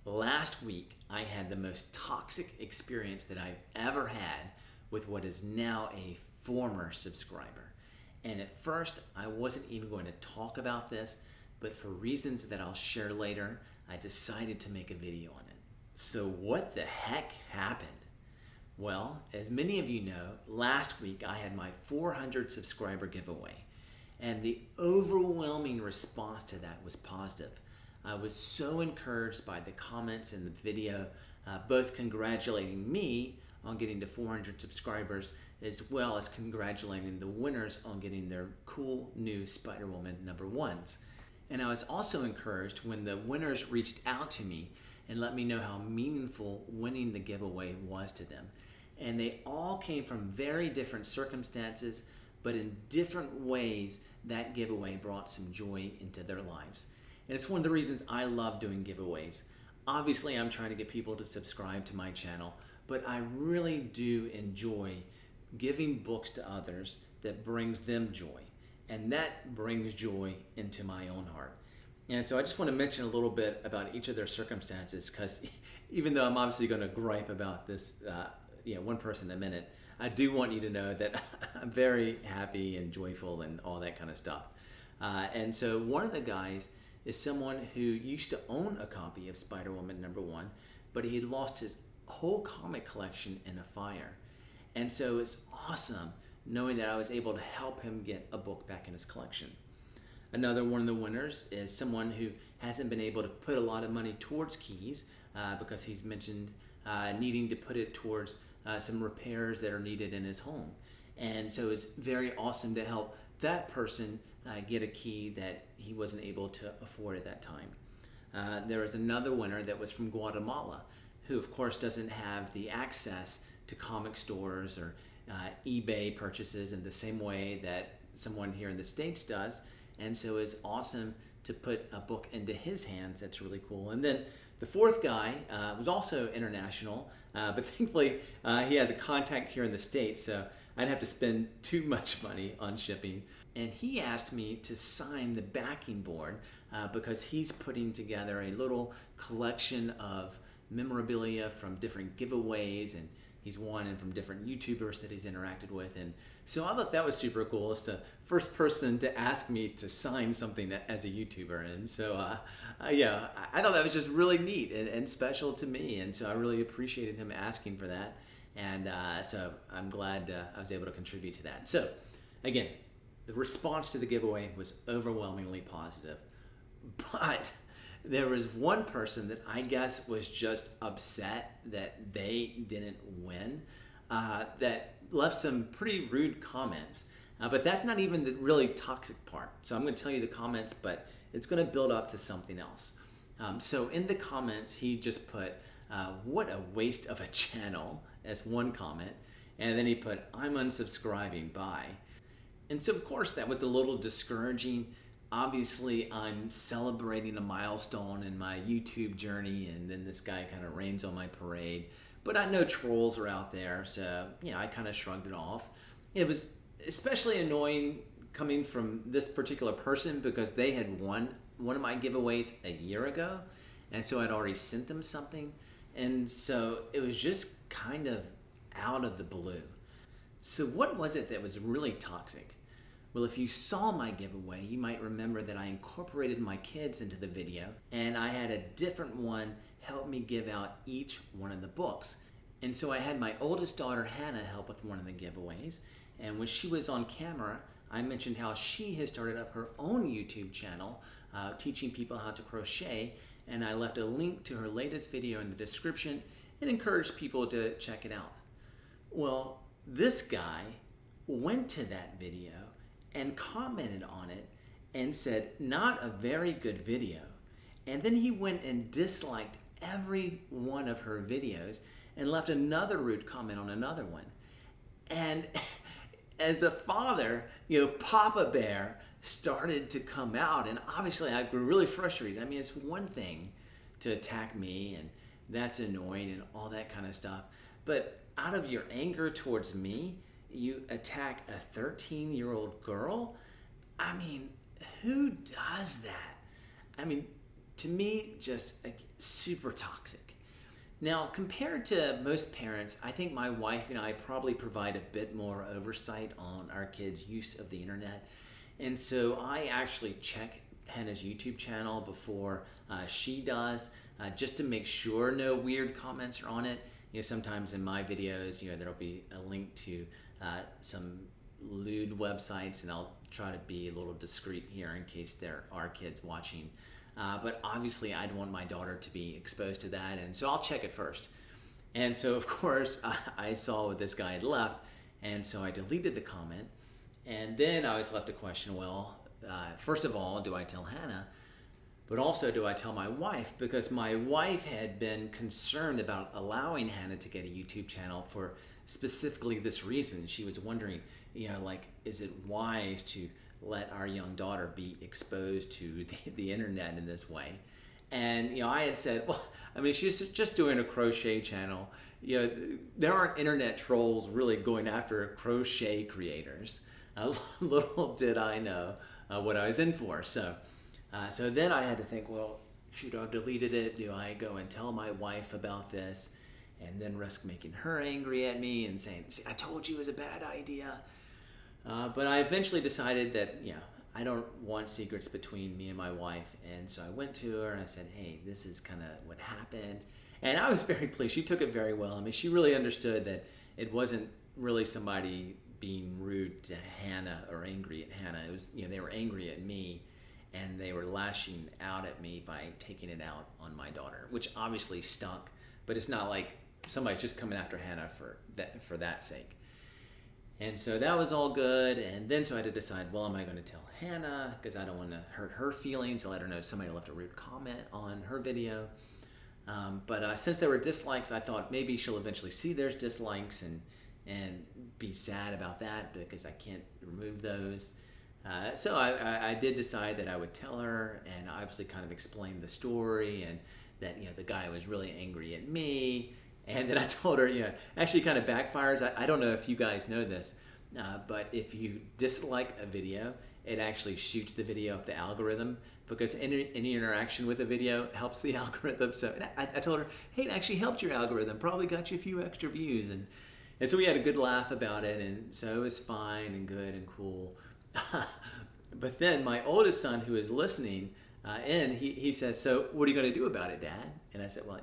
Last week, I had the most toxic experience that I've ever had with what is now a former subscriber. And at first, I wasn't even going to talk about this, but for reasons that I'll share later, I decided to make a video on it. So what the heck happened? Well, as many of you know, last week I had my 400 subscriber giveaway, and the overwhelming response to that was positive. I was so encouraged by the comments in the video, both congratulating me on getting to 400 subscribers, as well as congratulating the winners on getting their cool new Spider-Woman #1s. And I was also encouraged when the winners reached out to me and let me know how meaningful winning the giveaway was to them. And they all came from very different circumstances, but in different ways that giveaway brought some joy into their lives. And it's one of the reasons I love doing giveaways. Obviously, I'm trying to get people to subscribe to my channel, but I really do enjoy giving books to others that brings them joy. And that brings joy into my own heart. And so I just want to mention a little bit about each of their circumstances, because even though I'm obviously going to gripe about this one person in a minute, I do want you to know that I'm very happy and joyful and all that kind of stuff. And so one of the guys is someone who used to own a copy of Spider-Woman #1, but he had lost his whole comic collection in a fire. And so it's awesome knowing that I was able to help him get a book back in his collection. Another one of the winners is someone who hasn't been able to put a lot of money towards keys because he's mentioned needing to put it towards some repairs that are needed in his home. And so it's very awesome to help that person get a key that he wasn't able to afford at that time. There was another winner that was from Guatemala, who of course doesn't have the access to comic stores or eBay purchases in the same way that someone here in the States does. And so it's awesome to put a book into his hands. That's really cool. And then the fourth guy was also international, but thankfully he has a contact here in the States, so I'd have to spend too much money on shipping. And he asked me to sign the backing board because he's putting together a little collection of memorabilia from different giveaways, and he's won from different YouTubers that he's interacted with. And so I thought that was super cool. It's the first person to ask me to sign something as a YouTuber. And so, I thought that was just really neat and special to me. And so I really appreciated him asking for that. And so I'm glad I was able to contribute to that. So again, the response to the giveaway was overwhelmingly positive. But there was one person that I guess was just upset that they didn't win, that left some pretty rude comments. But that's not even the really toxic part. So I'm going to tell you the comments, but it's going to build up to something else. So in the comments, he just put, what a waste of a channel, as one comment. And then he put, I'm unsubscribing, bye. And so of course that was a little discouraging. Obviously, I'm celebrating a milestone in my YouTube journey, and then this guy kind of rains on my parade. But I know trolls are out there, so I kind of shrugged it off. It was especially annoying coming from this particular person because they had won one of my giveaways a year ago, and so I'd already sent them something. And so it was just kind of out of the blue. So what was it that was really toxic? Well, if you saw my giveaway, you might remember that I incorporated my kids into the video, and I had a different one help me give out each one of the books. And so I had my oldest daughter, Hannah, help with one of the giveaways. And when she was on camera, I mentioned how she has started up her own YouTube channel, teaching people how to crochet. And I left a link to her latest video in the description and encouraged people to check it out. Well, this guy went to that video and commented on it and said, not a very good video. And then he went and disliked every one of her videos and left another rude comment on another one. And as a father, Papa Bear started to come out, and obviously I grew really frustrated. I mean, it's one thing to attack me, and that's annoying and all that kind of stuff. But out of your anger towards me, you attack a 13-year-old girl? I mean, who does that? I mean, to me, just like super toxic. Now, compared to most parents, I think my wife and I probably provide a bit more oversight on our kids' use of the internet. And so I actually check Hannah's YouTube channel before she does, just to make sure no weird comments are on it. Sometimes in my videos, there'll be a link to some lewd websites, and I'll try to be a little discreet here in case there are kids watching. But obviously, I'd want my daughter to be exposed to that, and so I'll check it first. And so, of course, I saw what this guy had left, and so I deleted the comment. And then I was left to question, well, first of all, do I tell Hannah? But also, do I tell my wife? Because my wife had been concerned about allowing Hannah to get a YouTube channel for specifically this reason. She was wondering, is it wise to let our young daughter be exposed to the internet in this way? And, I had said, well, she's just doing a crochet channel. There aren't internet trolls really going after crochet creators. Little did I know what I was in for. So then I had to think, well, should I have deleted it? Do I go and tell my wife about this and then risk making her angry at me and saying, see, I told you it was a bad idea? But I eventually decided that, I don't want secrets between me and my wife. And so I went to her and I said, hey, this is kind of what happened. And I was very pleased. She took it very well. She really understood that it wasn't really somebody being rude to Hannah or angry at Hannah. It was, they were angry at me, and they were lashing out at me by taking it out on my daughter, which obviously stunk. But it's not like somebody's just coming after Hannah for that sake. And so that was all good. And then so I had to decide, well, am I going to tell Hannah? Because I don't want to hurt her feelings. I'll let her know somebody left a rude comment on her video. But since there were dislikes, I thought maybe she'll eventually see there's dislikes and be sad about that because I can't remove those. So I did decide that I would tell her, and obviously kind of explain the story, and that the guy was really angry at me. And then I told her, actually kind of backfires. I don't know if you guys know this, but if you dislike a video, it actually shoots the video up the algorithm, because any interaction with a video helps the algorithm. So I told her, hey, it actually helped your algorithm, probably got you a few extra views. And so we had a good laugh about it, and so it was fine and good and cool. But then my oldest son, who is listening in, he says, so what are you going to do about it, Dad? And I said, well,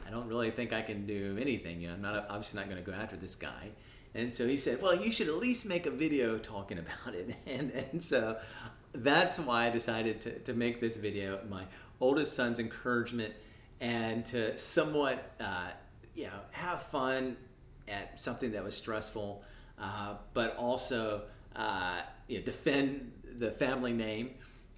I don't really think I can do anything. I'm obviously not going to go after this guy. And so he said, well, you should at least make a video talking about it. And so that's why I decided to make this video, my oldest son's encouragement, and to somewhat have fun at something that was stressful, but also defend the family name,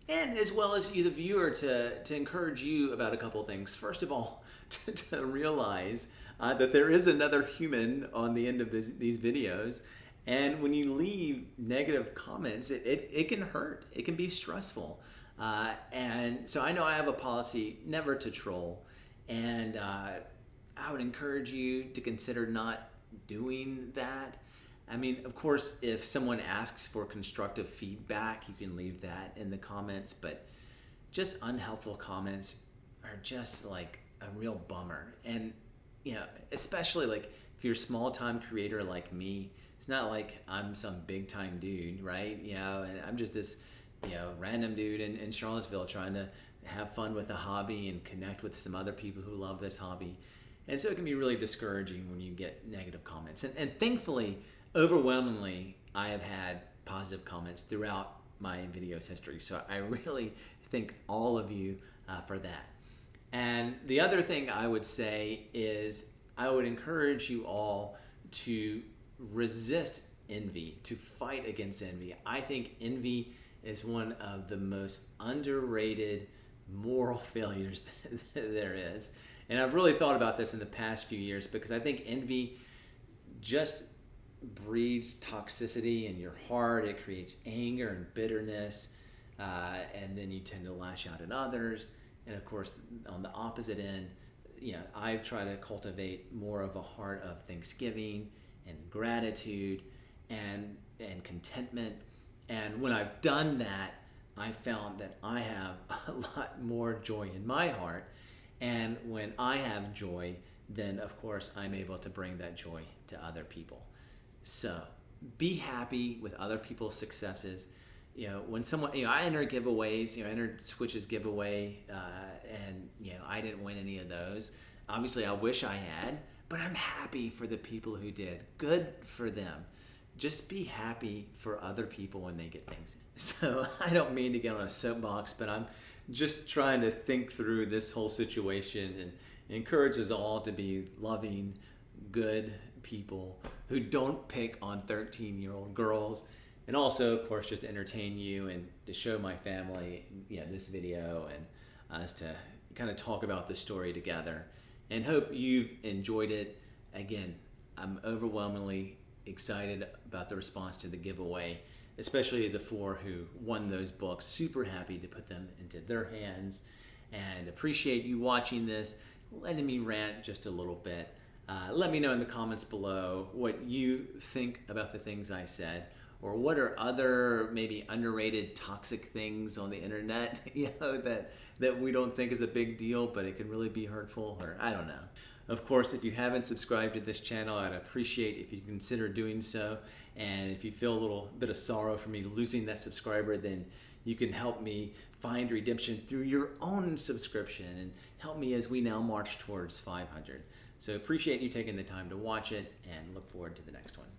and as well as you, the viewer, to encourage you about a couple of things. First of all, to realize that there is another human on the end of these videos, and when you leave negative comments, it can hurt. It can be stressful, and so I know I have a policy never to troll, and I would encourage you to consider not doing that. Of course, if someone asks for constructive feedback, you can leave that in the comments, but just unhelpful comments are just like a real bummer. And, especially like if you're a small time creator like me, it's not like I'm some big time dude, right? And I'm just this, random dude in Charlottesville trying to have fun with a hobby and connect with some other people who love this hobby. And so it can be really discouraging when you get negative comments. And thankfully, overwhelmingly, I have had positive comments throughout my videos history. So I really thank all of you for that. And the other thing I would say is I would encourage you all to resist envy, to fight against envy. I think envy is one of the most underrated moral failures that there is. And I've really thought about this in the past few years, because I think envy just breeds toxicity in your heart. It creates anger and bitterness, and then you tend to lash out at others. And of course, on the opposite end, I've tried to cultivate more of a heart of thanksgiving and gratitude and contentment. And when I've done that, I found that I have a lot more joy in my heart. And when I have joy, then of course I'm able to bring that joy to other people. So be happy with other people's successes. When someone, I enter giveaways, I entered Switch's giveaway, and, I didn't win any of those. Obviously, I wish I had, but I'm happy for the people who did. Good for them. Just be happy for other people when they get things. So I don't mean to get on a soapbox, but I'm just trying to think through this whole situation and encourage us all to be loving, good people who don't pick on 13-year-old girls. And also, of course, just to entertain you and to show my family, this video, and us to kind of talk about the story together. And hope you've enjoyed it. Again, I'm overwhelmingly excited about the response to the giveaway, especially the 4 who won those books. Super happy to put them into their hands, and appreciate you watching this, letting me rant just a little bit. Let me know in the comments below what you think about the things I said, or what are other maybe underrated toxic things on the internet that we don't think is a big deal, but it can really be hurtful, or I don't know. Of course, if you haven't subscribed to this channel, I'd appreciate if you consider doing so. And if you feel a little bit of sorrow for me losing that subscriber, then you can help me find redemption through your own subscription and help me as we now march towards 500. So appreciate you taking the time to watch it, and look forward to the next one.